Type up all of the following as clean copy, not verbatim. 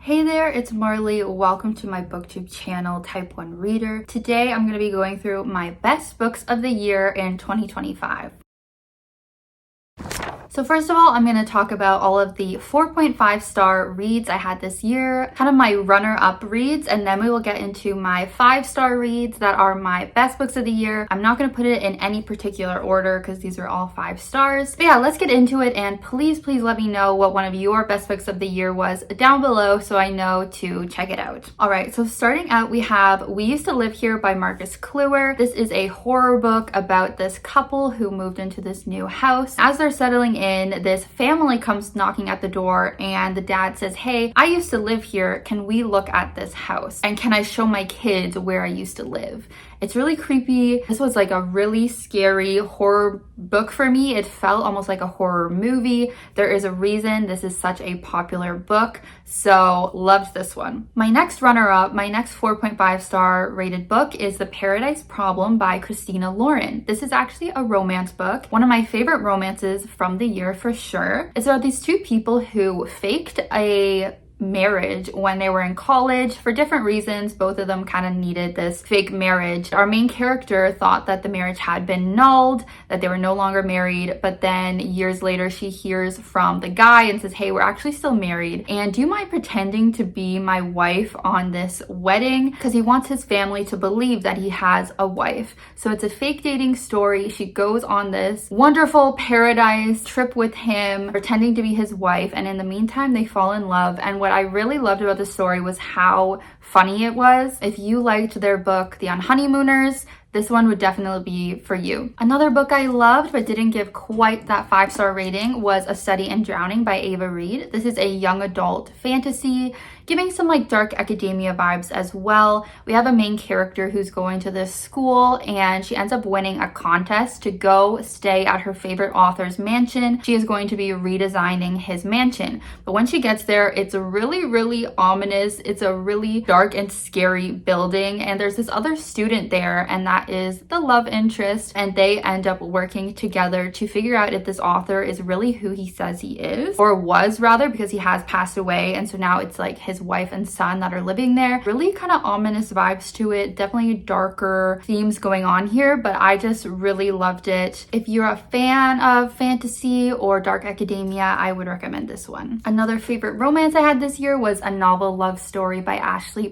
Hey there, it's Marley. Welcome to my booktube channel, Type 1 Reader. Today I'm going to be going through my best books of the year in 2025. So first of all, I'm going to talk about all of the 4.5 star reads I had this year, kind of my runner-up reads, and then we will get into my 5-star reads that are my best books of the year. I'm not going to put it in any particular order because these are all 5 stars. But yeah, let's get into it, and please let me know what one of your best books of the year was down below so I know to check it out. Alright, so starting out we have We Used to Live Here by Kliewer. This is a horror book about this couple who moved into this new house. As they're settling in, this family comes knocking at the door and the dad says, "Hey, I used to live here. Can we look at this house? And can I show my kids where I used to live?" It's really creepy. This was like a really scary horror book for me. It felt almost like a horror movie. There is a reason this is such a popular book, so loved this one. My next runner-up, my next 4.5 star rated book is The Paradise Problem by Christina. This is actually a romance book, one of my favorite romances from the year for sure. It's about these two people who faked a marriage when they were in college for different reasons. Both of them kind of needed this fake marriage. Our main character thought that the marriage had been annulled, that they were no longer married, but then years later she hears from the guy and says, "Hey, we're actually still married, and do you mind pretending to be my wife on this wedding?" Because he wants his family to believe that he has a wife. So it's a fake dating story. She goes on this wonderful paradise trip with him, pretending to be his wife, and in the meantime they fall in love. And what I really loved about the story was how funny it was. If you liked their book, The Honeymooners, this one would definitely be for you. Another book I loved but didn't give quite that 5-star rating was A Study in Drowning by Reid. This is a young adult fantasy, giving some like dark academia vibes as well. We have a main character who's going to this school and she ends up winning a contest to go stay at her favorite author's mansion. She is going to be redesigning his mansion. But when she gets there, it's really ominous. It's a really dark and scary building, and there's this other student there, and that is the love interest, and they end up working together to figure out if this author is really who he says he is, or was rather, because he has passed away, and so now it's like his wife and son that are living there. Really kind of ominous vibes to it, definitely darker themes going on here, but I just really loved it. If you're a fan of fantasy or dark academia, I would recommend this one. Another favorite romance I had this year was A Novel Love Story by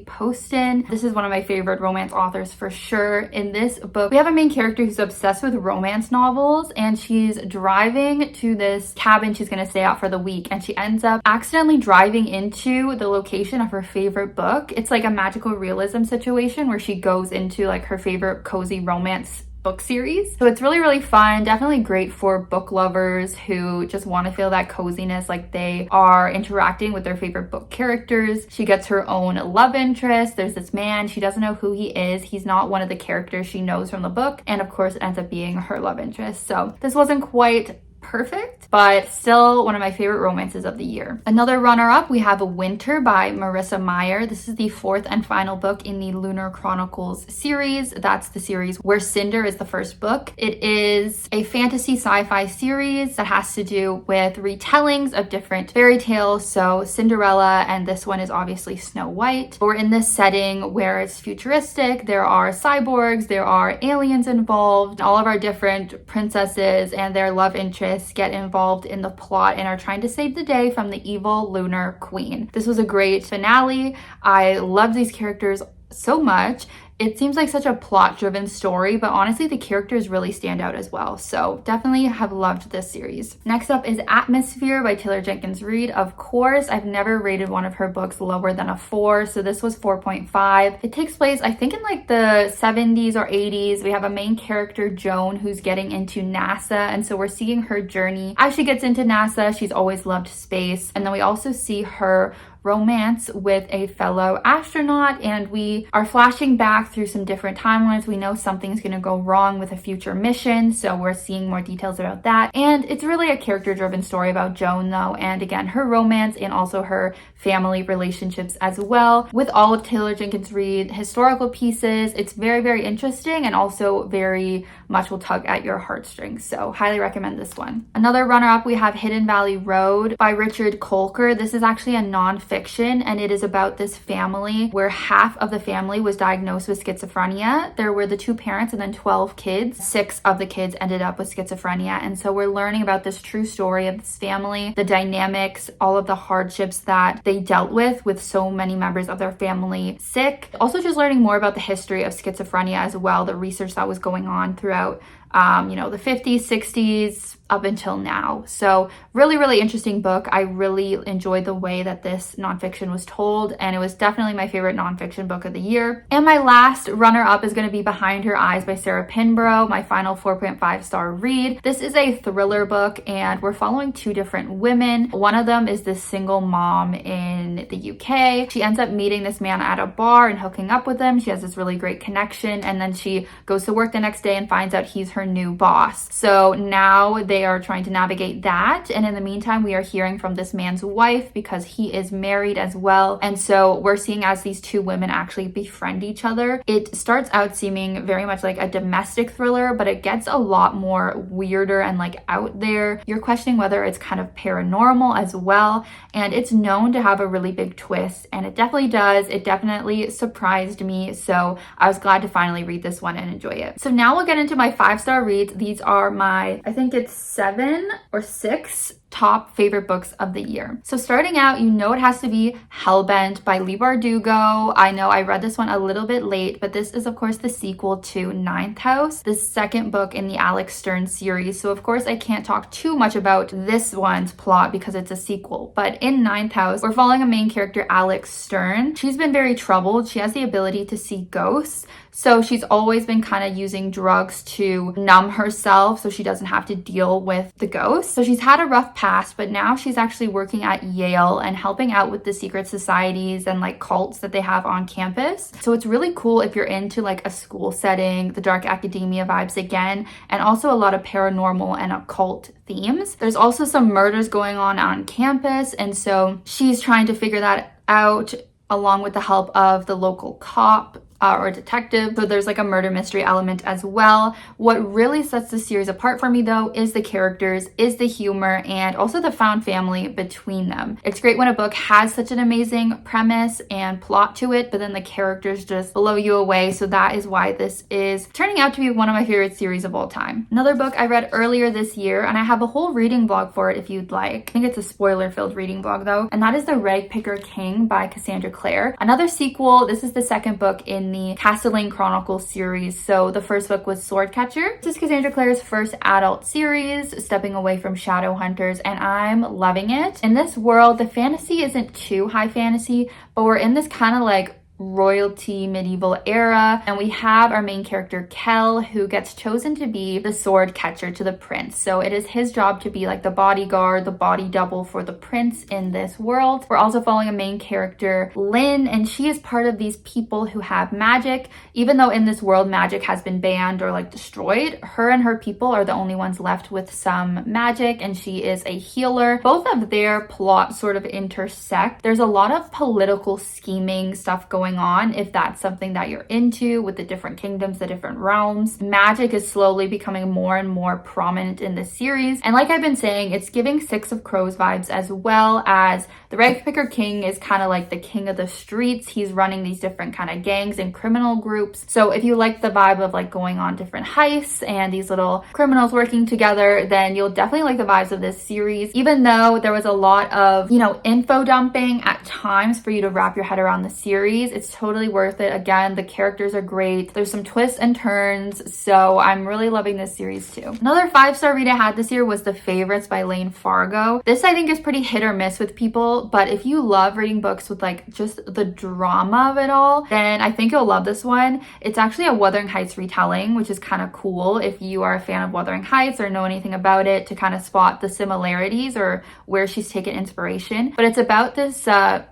Poston. This is one of my favorite romance authors for sure. In this book, we have a main character who's obsessed with romance novels, and she's driving to this cabin she's going to stay at for the week, and she ends up accidentally driving into the location of her favorite book. It's like a magical realism situation where she goes into like her favorite cozy romance book series. So it's really fun, definitely great for book lovers who just want to feel that coziness, like they are interacting with their favorite book characters. She gets her own love interest. There's this man, she doesn't know who he is. He's not one of the characters she knows from the book, and of course it ends up being her love interest. So this wasn't quite perfect, but still one of my favorite romances of the year. Another runner-up, we have Winter by Marissa Meyer. This is the 4th and final book in the Lunar Chronicles series. That's the series where Cinder is the first book. It is a fantasy sci-fi series that has to do with retellings of different fairy tales. So Cinderella, and this one is obviously Snow White. We're in this setting where it's futuristic. There are cyborgs, there are aliens involved. All of our different princesses and their love interests get involved in the plot and are trying to save the day from the evil lunar queen. This was a great finale. I love these characters so much. It seems like such a plot-driven story, but honestly, the characters really stand out as well. So definitely have loved this series. Next up is Atmosphere by Jenkins. Of course, I've never rated one of her books lower than a 4, so this was 4.5. It takes place, I think, in like the 70s or 80s. We have a main character, Joan, who's getting into NASA, and so we're seeing her journey. As she gets into NASA, she's always loved space, and then we also see her romance with a fellow astronaut, and we are flashing back through some different timelines. We know something's going to go wrong with a future mission, so we're seeing more details about that. And it's really a character-driven story about Joan though, and again, her romance and also her family relationships as well. With all of Taylor Jenkins Reid historical pieces, it's very interesting and also very much will tug at your heartstrings, so highly recommend this one. Another runner-up, we have Hidden Valley Road by Richard Kolker. This is actually a non-fiction nonfiction, and it is about this family where half of the family was diagnosed with schizophrenia. There were the 2 parents and then 12 kids. 6 of the kids ended up with schizophrenia. And so we're learning about this true story of this family, the dynamics, all of the hardships that they dealt with so many members of their family sick. Also just learning more about the history of schizophrenia as well, the research that was going on throughout the 50s, 60s, up until now. So really interesting book. I really enjoyed the way that this nonfiction was told, and it was definitely my favorite nonfiction book of the year. And my last runner-up is going to be Behind Her Eyes by Sarah Pinborough, my final 4.5 star read. This is a thriller book, and we're following 2 different women. One of them is this single mom in the UK. She ends up meeting this man at a bar and hooking up with him. She has this really great connection, and then she goes to work the next day and finds out he's her new boss. So now they are trying to navigate that, and in the meantime we are hearing from this man's wife because he is married as well. And so we're seeing as these 2 women actually befriend each other. It starts out seeming very much like a domestic thriller, but it gets a lot more weirder and like out there. You're questioning whether it's kind of paranormal as well, and it's known to have a really big twist, and it definitely does. It definitely surprised me, so I was glad to finally read this one and enjoy it. So now we'll get into my 5-star reads. These are my, I think it's 7 or 6 top favorite books of the year. So starting out, you know it has to be Hellbent by Leigh Bardugo. I know I read this one a little bit late, but this is of course the sequel to Ninth House, the second book in the Alex Stern series. So of course I can't talk too much about this one's plot because it's a sequel. But in Ninth House, we're following a main character, Alex Stern. She's been very troubled. She has the ability to see ghosts. So she's always been kind of using drugs to numb herself so she doesn't have to deal with the ghosts. So she's had a rough past, but now she's actually working at Yale and helping out with the secret societies and like cults that they have on campus. So it's really cool if you're into like a school setting, the dark academia vibes again, and also a lot of paranormal and occult themes. There's also some murders going on campus, and so she's trying to figure that out along with the help of the local cop or detective. So there's like a murder mystery element as well. What really sets the series apart for me though is the characters, is the humor, and also the found family between them. It's great when a book has such an amazing premise and plot to it, but then the characters just blow you away. So that is why this is turning out to be one of my favorite series of all time. Another book I read earlier this year, and I have a whole reading blog for it if you'd like. I think it's a spoiler-filled reading blog though, and that is The Ragpicker King by Cassandra Clare. Another sequel. This is the second book in the Castellane Chronicles series. So the first book was Swordcatcher. This is Cassandra Clare's first adult series, stepping away from Shadowhunters, and I'm loving it. In this world, the fantasy isn't too high fantasy, but we're in this kind of like royalty medieval era, and we have our main character Kell, who gets chosen to be the sword catcher to the prince. So it is his job to be like the bodyguard, the body double for the prince in this world. We're also following a main character, Layne, and she is part of these people who have magic. Even though in this world magic has been banned or like destroyed, her and her people are the only ones left with some magic, and she is a healer. Both of their plots sort of intersect. There's a lot of political scheming stuff going on if that's something that you're into, with the different kingdoms, the different realms. Magic is slowly becoming more and more prominent in this series, and like I've been saying, it's giving Six of Crows vibes, as well as the Ragpicker King is kind of like the king of the streets. He's running these different kind of gangs and criminal groups. So if you like the vibe of like going on different heists and these little criminals working together, then you'll definitely like the vibes of this series. Even though there was a lot of, info dumping at times for you to wrap your head around the series, it's totally worth it. Again, the characters are great. There's some twists and turns, so I'm really loving this series too. Another 5-star read I had this year was The Favorites by Layne Fargo. This I think is pretty hit or miss with people, but if you love reading books with like just the drama of it all, then I think you'll love this one. It's actually a Wuthering Heights retelling, which is kind of cool if you are a fan of Wuthering Heights or know anything about it, to kind of spot the similarities or where she's taken inspiration. But it's about this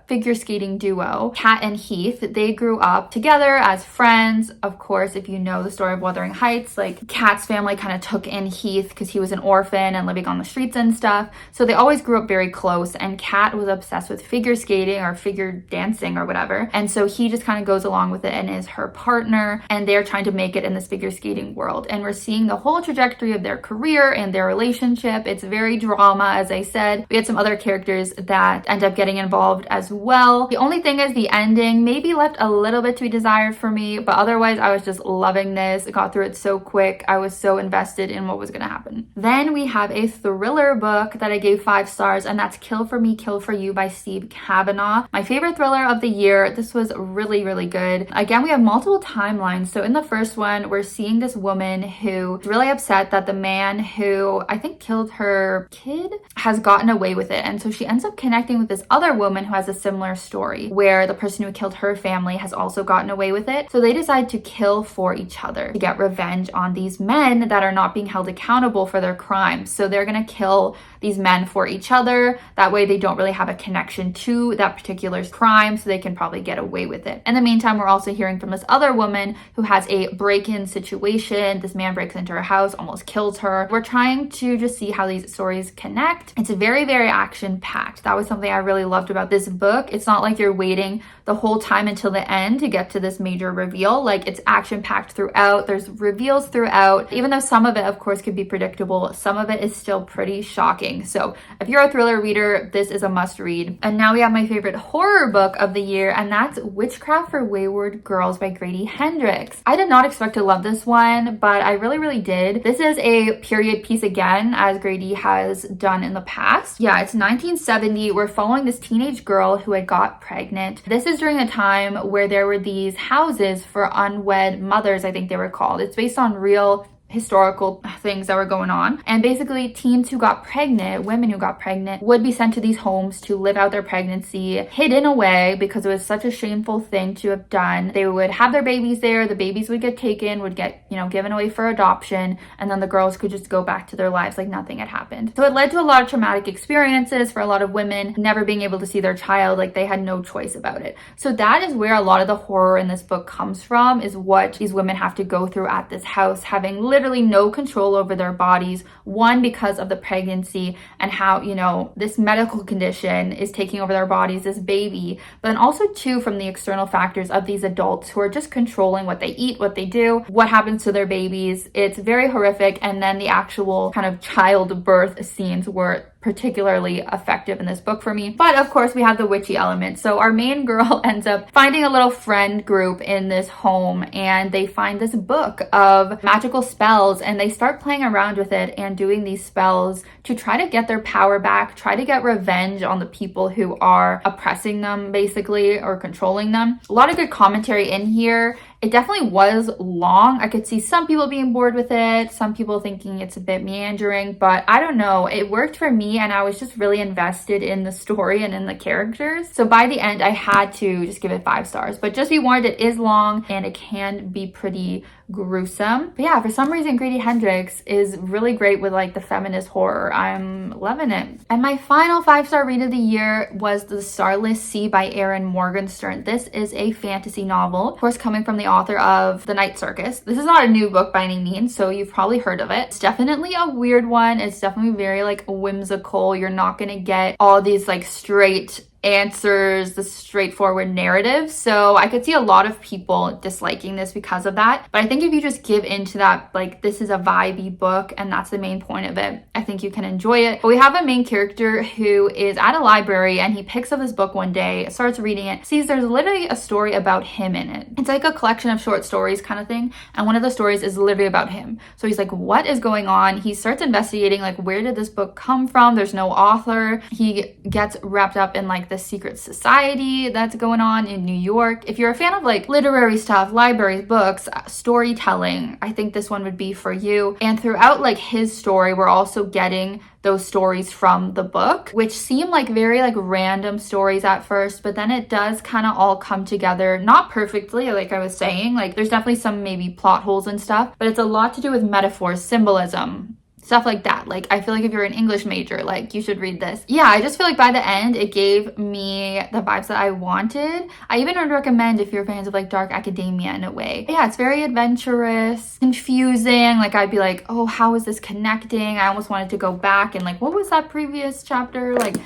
figure skating duo, Kat and Heath. Heath, they grew up together as friends. Of course, if you know the story of Wuthering Heights, like Kat's family kind of took in Heath because he was an orphan and living on the streets and stuff. So they always grew up very close, and Kat was obsessed with figure skating or figure dancing or whatever. And so he just kind of goes along with it and is her partner, and they're trying to make it in this figure skating world. And we're seeing the whole trajectory of their career and their relationship. It's very drama, as I said. We had some other characters that end up getting involved as well. The only thing is the ending maybe left a little bit to be desired for me, but otherwise I was just loving this. I got through it so quick. I was so invested in what was going to happen. Then we have a thriller book that I gave 5 stars, and that's Kill for Me, Kill for You by Steve Cavanagh. My favorite thriller of the year. This was really, really good. Again, we have multiple timelines. So in the first one, we're seeing this woman who is really upset that the man who I think killed her kid has gotten away with it. And so she ends up connecting with this other woman who has a similar story where the person who killed her family has also gotten away with it. So they decide to kill for each other to get revenge on these men that are not being held accountable for their crimes. So they're going to kill these men for each other. That way they don't really have a connection to that particular crime, so they can probably get away with it. In the meantime, we're also hearing from this other woman who has a break-in situation. This man breaks into her house, almost kills her. We're trying to just see how these stories connect. It's very, very action-packed. That was something I really loved about this book. It's not like you're waiting the whole time until the end to get to this major reveal. Like, it's action-packed throughout. There's reveals throughout. Even though some of it, of course, could be predictable, some of it is still pretty shocking. So if you're a thriller reader, this is a must read. And now we have my favorite horror book of the year, and that's Witchcraft for Wayward Girls by Grady Hendrix. I did not expect to love this one, but I really, really did. This is a period piece again, as Grady has done in the past. Yeah, it's 1970. We're following this teenage girl who had got pregnant. This is during a time where there were these houses for unwed mothers, I think they were called. It's based on real historical things that were going on, and basically teens who got pregnant, women who got pregnant, would be sent to these homes to live out their pregnancy hidden away because it was such a shameful thing to have done. They would have their babies there, the babies would get taken, would get, given away for adoption, and then the girls could just go back to their lives like nothing had happened. So it led to a lot of traumatic experiences for a lot of women, never being able to see their child, like they had no choice about it. So that is where a lot of the horror in this book comes from, is what these women have to go through at this house, having literally no control over their bodies, one, because of the pregnancy and how, this medical condition is taking over their bodies, this baby, but then also two, from the external factors of these adults who are just controlling what they eat, what they do, what happens to their babies. It's very horrific. And then the actual kind of childbirth scenes were particularly effective in this book for me. But of course we have the witchy element. So our main girl ends up finding a little friend group in this home, and they find this book of magical spells, and they start playing around with it and doing these spells to try to get their power back, try to get revenge on the people who are oppressing them basically, or controlling them. A lot of good commentary in here. It definitely was long. I could see some people being bored with it, some people thinking it's a bit meandering, but I don't know. It worked for me, and I was just really invested in the story and in the characters. So by the end, I had to just give it 5 stars. But just be warned, it is long and it can be pretty gruesome. But yeah, for some reason, Grady Hendrix is really great with like the feminist horror. I'm loving it. And my final 5-star read of the year was The Starless Sea by Erin Morgenstern. This is a fantasy novel, of course, coming from the author of The Night Circus. This is not a new book by any means, so you've probably heard of it. It's definitely a weird one. It's definitely very like whimsical. You're not gonna get all these like straight answers, the straightforward narrative. So I could see a lot of people disliking this because of that. But I think if you just give into that, like, this is a vibey book and that's the main point of it, I think you can enjoy it. But we have a main character who is at a library, and he picks up this book one day, starts reading it, sees there's literally a story about him in it. It's like a collection of short stories kind of thing. And one of the stories is literally about him. So he's like, what is going on? He starts investigating, like, where did this book come from? There's no author. He gets wrapped up in like the secret society that's going on in New York. If you're a fan of like literary stuff, libraries, books, storytelling, I think this one would be for you. And throughout like his story, we're also getting those stories from the book, which seem like very like random stories at first, but then it does kind of all come together, not perfectly, like I was saying, like there's definitely some maybe plot holes and stuff, but it's a lot to do with metaphors, symbolism, stuff like that. Like, I feel like if you're an English major, like, you should read this. Yeah, I just feel like by the end, it gave me the vibes that I wanted. I even would recommend if you're fans of like dark academia in a way. But yeah, it's very adventurous, confusing. Like, I'd be like, oh, how is this connecting? I almost wanted to go back and like, what was that previous chapter? Like,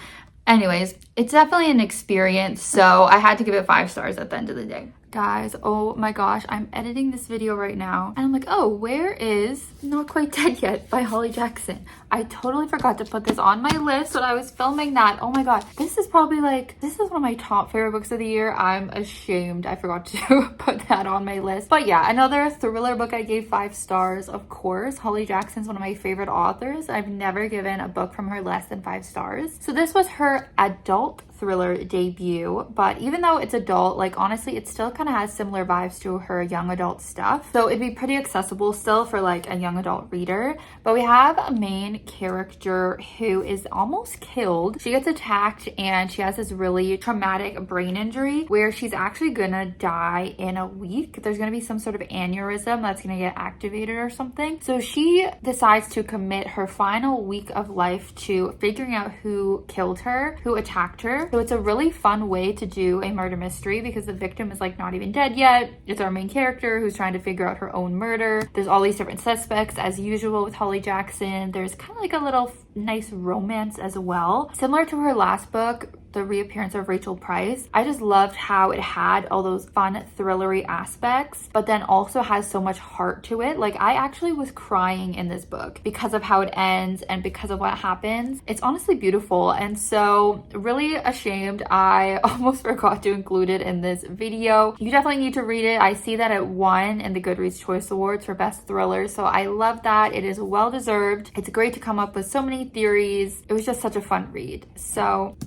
anyways, it's definitely an experience. So I had to give it 5 stars at the end of the day. Guys, oh my gosh, I'm editing this video right now and I'm like, oh, where is Not Quite Dead Yet by Holly Jackson? I totally forgot to put this on my list when I was filming that. Oh my god, this is probably like, this is one of my top favorite books of the year. I'm ashamed I forgot to put that on my list. But yeah, another thriller book I gave 5 stars, of course. Holly Jackson's one of my favorite authors. I've never given a book from her less than 5 stars. So this was her adult thriller debut, but even though it's adult, like honestly, it still kind of has similar vibes to her young adult stuff. So it'd be pretty accessible still for like a young adult reader. But we have a main character who is almost killed. She gets attacked and she has this really traumatic brain injury where she's actually gonna die in a week. There's gonna be some sort of aneurysm that's gonna get activated or something. So she decides to commit her final week of life to figuring out who killed her, who attacked her. So it's a really fun way to do a murder mystery because the victim is like not even dead yet. It's our main character who's trying to figure out her own murder. There's all these different suspects as usual with Holly Jackson. There's kind of like a little nice romance as well. Similar to her last book, The Reappearance of Rachel Price. I just loved how it had all those fun thrillery aspects, but then also has so much heart to it. Like, I actually was crying in this book because of how it ends and because of what happens. It's honestly beautiful, and so really ashamed I almost forgot to include it in this video. You definitely need to read it. I see that it won in the Goodreads Choice Awards for Best Thriller, so I love that. It is well deserved. It's great to come up with so many theories. It was just such a fun read. So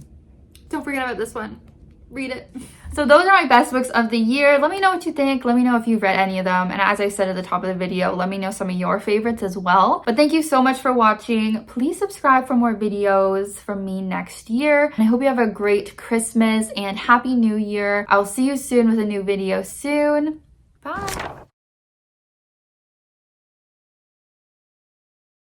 don't forget about this one. Read it. So those are my best books of the year. Let me know what you think. Let me know if you've read any of them. And as I said at the top of the video, let me know some of your favorites as well. But thank you so much for watching. Please subscribe for more videos from me next year. And I hope you have a great Christmas and Happy New Year. I'll see you soon with a new video soon. Bye.